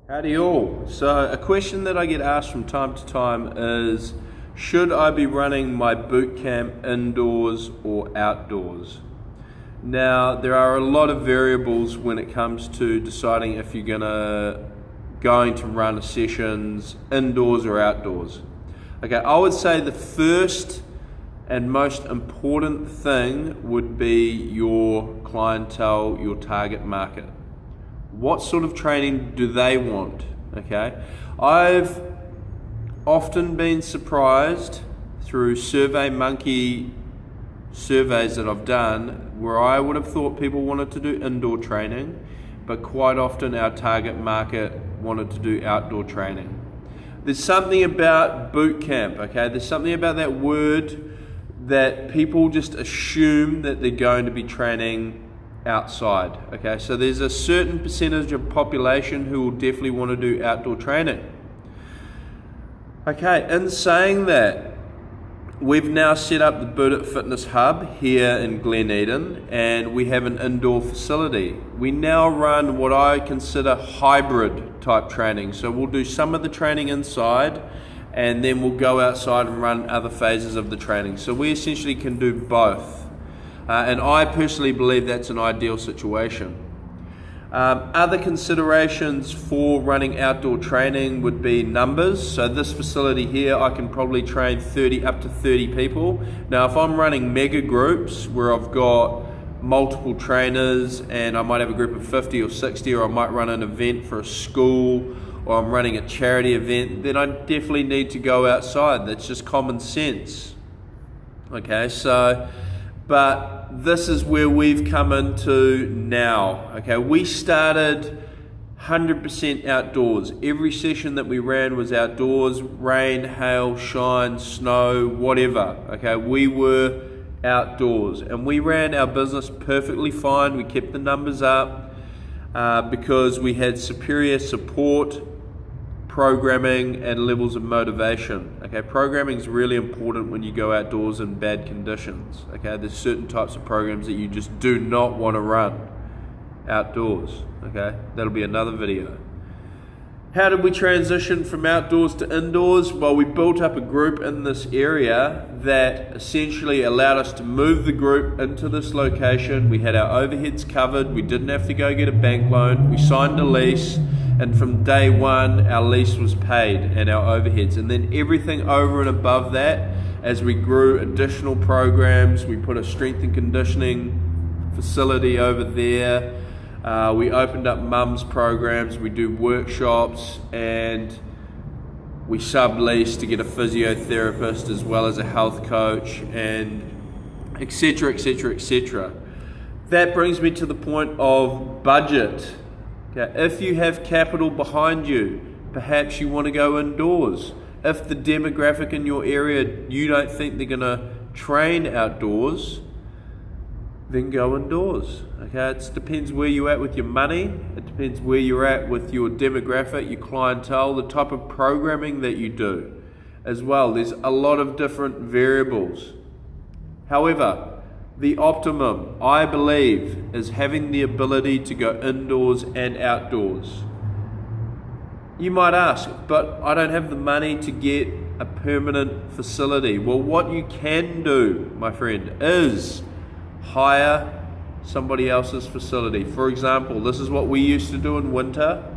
Howdy all. So a question that I get asked from time to time is, should I be running my boot camp indoors or outdoors? Now, there are a lot of variables when it comes to deciding if you're going to run sessions indoors or outdoors. Okay, I would say the first and most important thing would be your clientele, your target market. What sort of training do they want? Okay, I've often been surprised through SurveyMonkey surveys that I've done where I would have thought people wanted to do indoor training, but quite often our target market wanted to do outdoor training. There's something about boot camp, okay? There's something about that word that people just assume that they're going to be training outside, okay? So there's a certain percentage of population who will definitely want to do outdoor training. Okay, in saying that, we've now set up the Boot It Fitness Hub here in Glen Eden, and we have an indoor facility. We now run what I consider hybrid type training. So we'll do some of the training inside, and then we'll go outside and run other phases of the training. So we essentially can do both. And I personally believe that's an ideal situation. Other considerations for running outdoor training would be numbers. So this facility here, I can probably train up to 30 people. Now, if I'm running mega groups where I've got multiple trainers and I might have a group of 50 or 60, or I might run an event for a school, or I'm running a charity event, then I definitely need to go outside. That's just common sense. Okay, but this is where we've come into now. Okay, we started 100% outdoors. Every session that we ran was outdoors, rain, hail, shine, snow, whatever. Okay, we were outdoors, and we ran our business perfectly fine. We kept the numbers up because we had superior support, programming, and levels of motivation. Okay, programming is really important when you go outdoors in bad conditions. Okay, there's certain types of programs that you just do not want to run outdoors. Okay, that'll be another video. How did we transition from outdoors to indoors? Well, we built up a group in this area that essentially allowed us to move the group into this location. We had our overheads covered. We didn't have to go get a bank loan. We signed a lease, and from day one, our lease was paid and our overheads. And then everything over and above that, as we grew additional programs, we put a strength and conditioning facility over there. We opened up mums programs, we do workshops, and we sublease to get a physiotherapist as well as a health coach, and etc, etc, etc. That brings me to the point of budget. Okay, if you have capital behind you, perhaps you want to go indoors. If the demographic in your area, you don't think they're going to train outdoors, then go indoors. Okay, it depends where you're at with your money. It depends where you're at with your demographic, your clientele, the type of programming that you do as well. There's a lot of different variables. However, the optimum, I believe, is having the ability to go indoors and outdoors. You might ask, but I don't have the money to get a permanent facility. Well, what you can do, my friend, is hire somebody else's facility. For example, this is what we used to do in winter.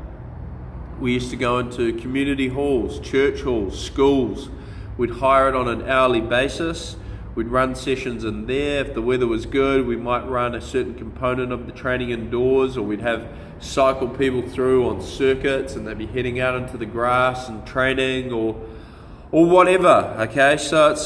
We used to go into community halls, church halls, schools. We'd hire it on an hourly basis. We'd run sessions in there. If the weather was good, we might run a certain component of the training indoors, or we'd have cycle people through on circuits and they'd be heading out into the grass and training or whatever. Okay, so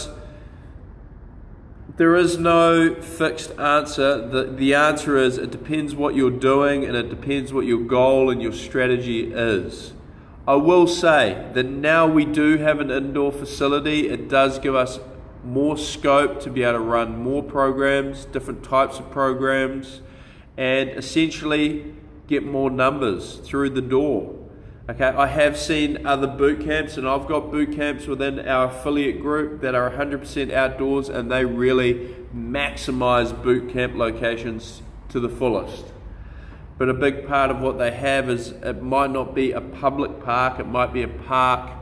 there is no fixed answer. The answer is it depends what you're doing, and it depends what your goal and your strategy is. I will say that now we do have an indoor facility. It does give us more scope to be able to run more programs, different types of programs, and essentially get more numbers through the door. Okay, I have seen other boot camps, and I've got boot camps within our affiliate group that are 100% outdoors, and they really maximize boot camp locations to the fullest. but a big part of what they have is it might not be a public park, it might be a park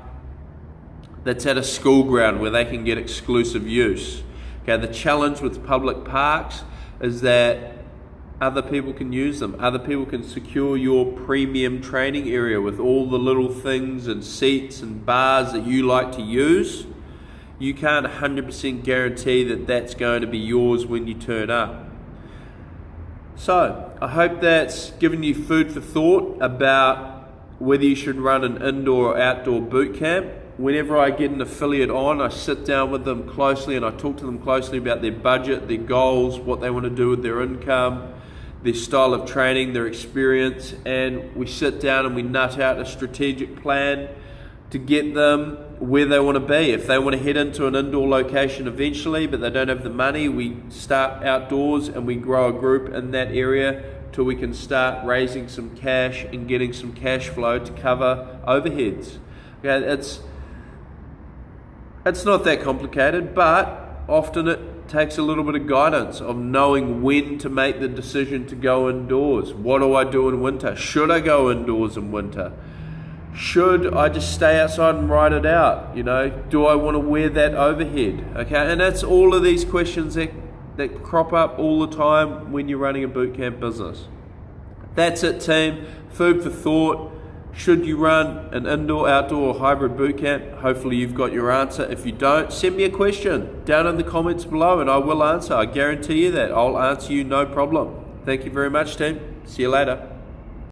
that's at a school ground where they can get exclusive use. Okay, the challenge with public parks is that other people can use them. Other people can secure your premium training area with all the little things and seats and bars that you like to use. You can't 100% guarantee that that's going to be yours when you turn up. So, I hope that's given you food for thought about whether you should run an indoor or outdoor boot camp. Whenever I get an affiliate on, I sit down with them closely and I talk to them closely about their budget, their goals, what they want to do with their income, their style of training, their experience, and we sit down and we nut out a strategic plan to get them where they want to be. If they want to head into an indoor location eventually but they don't have the money, we start outdoors and we grow a group in that area till we can start raising some cash and getting some cash flow to cover overheads. Okay, it's not that complicated, but often it takes a little bit of guidance of knowing when to make the decision to go indoors. What do I do in winter? Should I go indoors in winter? Should I just stay outside and ride it out? Do I want to wear that overhead? Okay, and that's all of these questions that crop up all the time when you're running a boot camp business. That's it, team. Food for thought. Should you run an indoor, outdoor, or hybrid boot camp? Hopefully you've got your answer. If you don't, send me a question down in the comments below and I will answer. I guarantee you that. I'll answer you, no problem. Thank you very much, team. See you later.